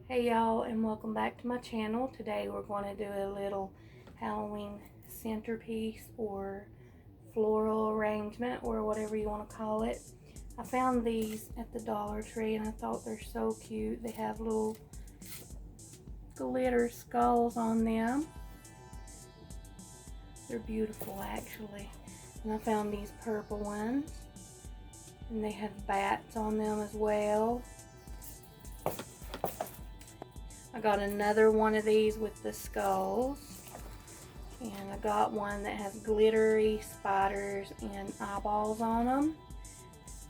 Hey y'all, and welcome back to my channel. Today we're going to do a little Halloween centerpiece or floral arrangement or whatever you want to call it. I found these at the Dollar Tree and I thought they're so cute. They have little glitter skulls on them. They're beautiful actually. And I found these purple ones and they have bats on them as well. I got another one of these with the skulls, and I got one that has glittery spiders and eyeballs on them.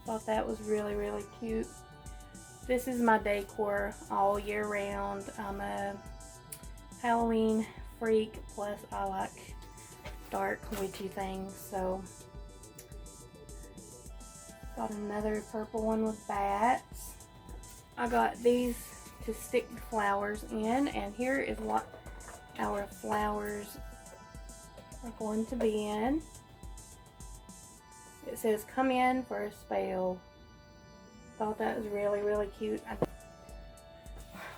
Thought that was really cute. This is my decor all year round. I'm a Halloween freak, plus I like dark witchy things, so got another purple one with bats. I got these to stick the flowers in, and here is what our flowers are going to be in. It says come in for a spell. Thought that was really cute.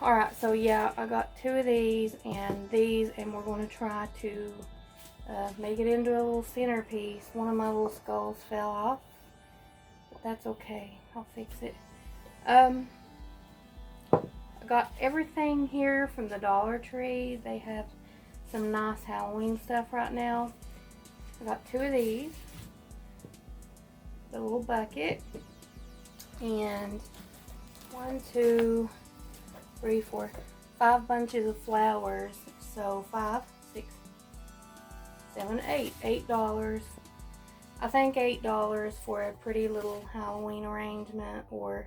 Alright, so yeah, I got two of these, and we're going to try to make it into a little centerpiece. One of my little skulls fell off, but that's okay, I'll fix it. I got everything here from the Dollar Tree. They have some nice Halloween stuff right now. I got two of these, the little bucket, and 1, 2, 3, 4, 5 bunches of flowers. So 5, 6, 7, 8. $8. I think $8 for a pretty little Halloween arrangement or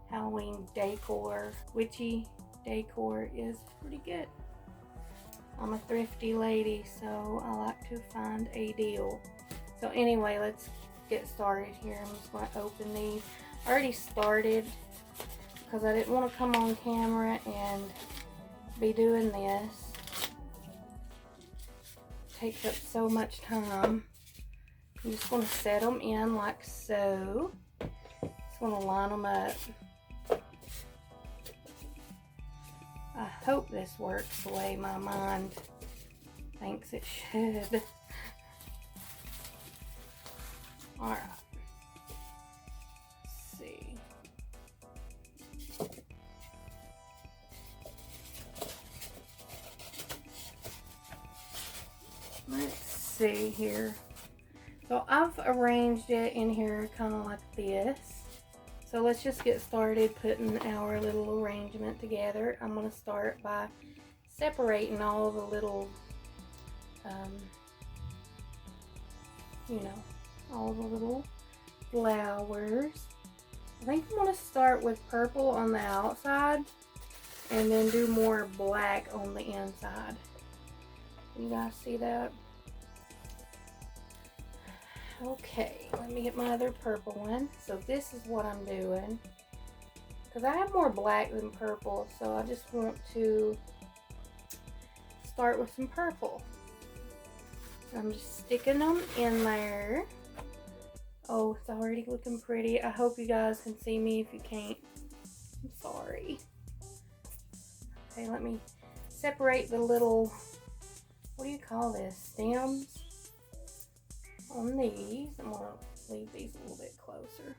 Halloween decor, witchy decor is pretty good. I'm a thrifty lady, so I like to find a deal. So anyway, let's get started here. I'm just going to open these. I already started because I didn't want to come on camera and be doing this. It takes up so much time. I'm just going to set them in like so. Just going to line them up. I hope this works the way my mind thinks it should. Alright. Let's see. Let's see here. So I've arranged it in here kind of like this. So let's just get started putting our little arrangement together. I'm going to start by separating all the little, all the little flowers. I think I'm going to start with purple on the outside and then do more black on the inside. You guys see that? Okay, let me get my other purple one. So this is what I'm doing, because I have more black than purple, so I just want to start with some purple. I'm just sticking them in there. Oh, it's already looking pretty. I hope you guys can see me. If you can't, I'm sorry. Okay, let me separate the little, what do you call this, stems on these. I'm going to leave these a little bit closer.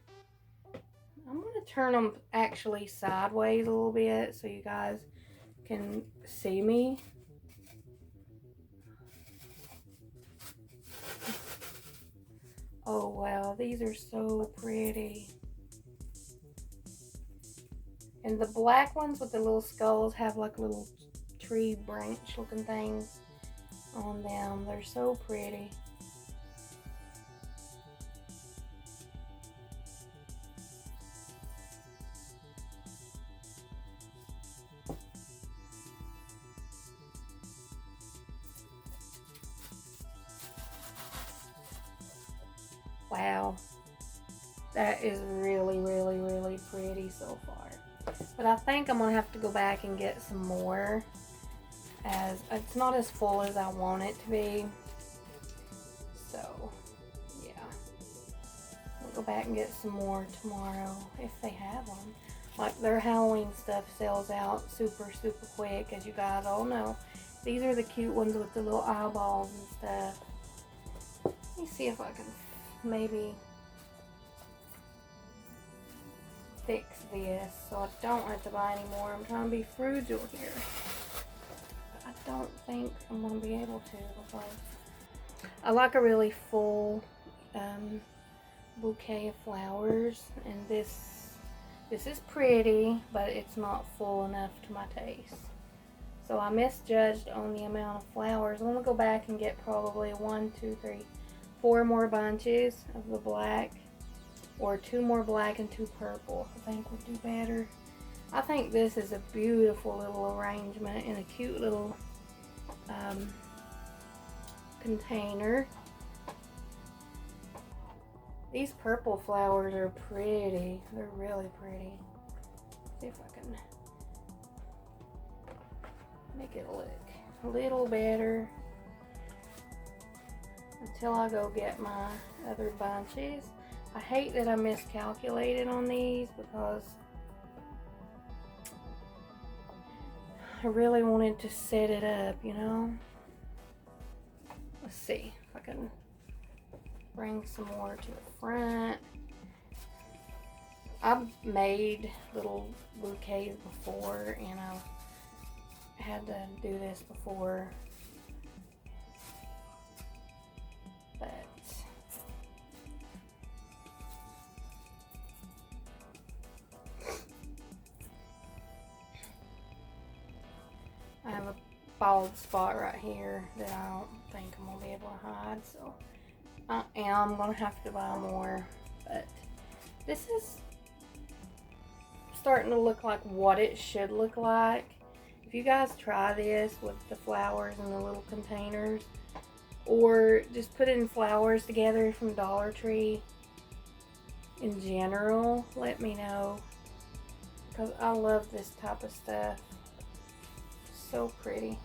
I'm going to turn them actually sideways a little bit so you guys can see me. Oh wow, these are so pretty. And the black ones with the little skulls have like little tree branch looking things on them. They're so pretty. Wow, that is really pretty so far. But I think I'm gonna have to go back and get some more, as it's not as full as I want it to be. So yeah, I'll go back and get some more tomorrow if they have them. Like their Halloween stuff sells out super quick, as you guys all know. These are the cute ones with the little eyeballs and stuff. Let me see if I can maybe fix this so I don't have to buy any more. I'm trying to be frugal here. But I don't think I'm going to be able to, because I like a really full bouquet of flowers, and this is pretty, but it's not full enough to my taste. So I misjudged on the amount of flowers. I'm going to go back and get probably 1, 2, 3, 4 more bunches of the black, or 2 more black and 2 purple. I think would do better. I think this is a beautiful little arrangement in a cute little container. These purple flowers are pretty. They're really pretty. Let's see if I can make it look a little better until I go get my other bunches. I hate that I miscalculated on these because I really wanted to set it up, you know. Let's see if I can bring some more to the front. I've made little bouquets before, and I've had to do this before, but I have a bald spot right here that I don't think I'm gonna be able to hide, so I am gonna have to buy more. But this is starting to look like what it should look like. If you guys try this with the flowers in the little containers, or just putting flowers together from Dollar Tree in general, let me know, because I love this type of stuff. So pretty.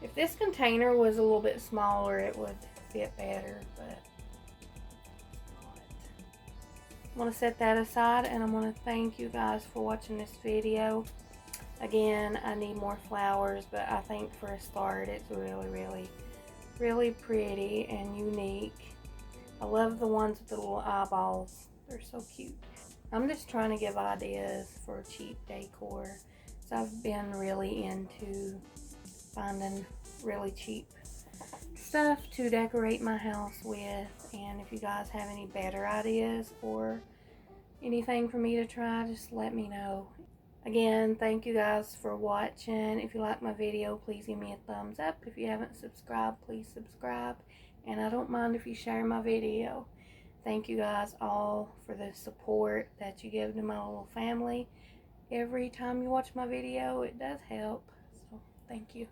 If this container was a little bit smaller, it would fit better, but I'm going to set that aside, and I'm going to thank you guys for watching this video. Again, I need more flowers, but I think for a start it's really pretty and unique. I love the ones with the little eyeballs. They're so cute. I'm just trying to give ideas for cheap decor. So I've been really into finding really cheap stuff to decorate my house with, and if you guys have any better ideas or anything for me to try, just let me know. Again, thank you guys for watching. If you like my video, please give me a thumbs up. If you haven't subscribed, please subscribe, and I don't mind if you share my video. Thank you guys all for the support that you give to my little family. Every time you watch my video, it does help, so thank you.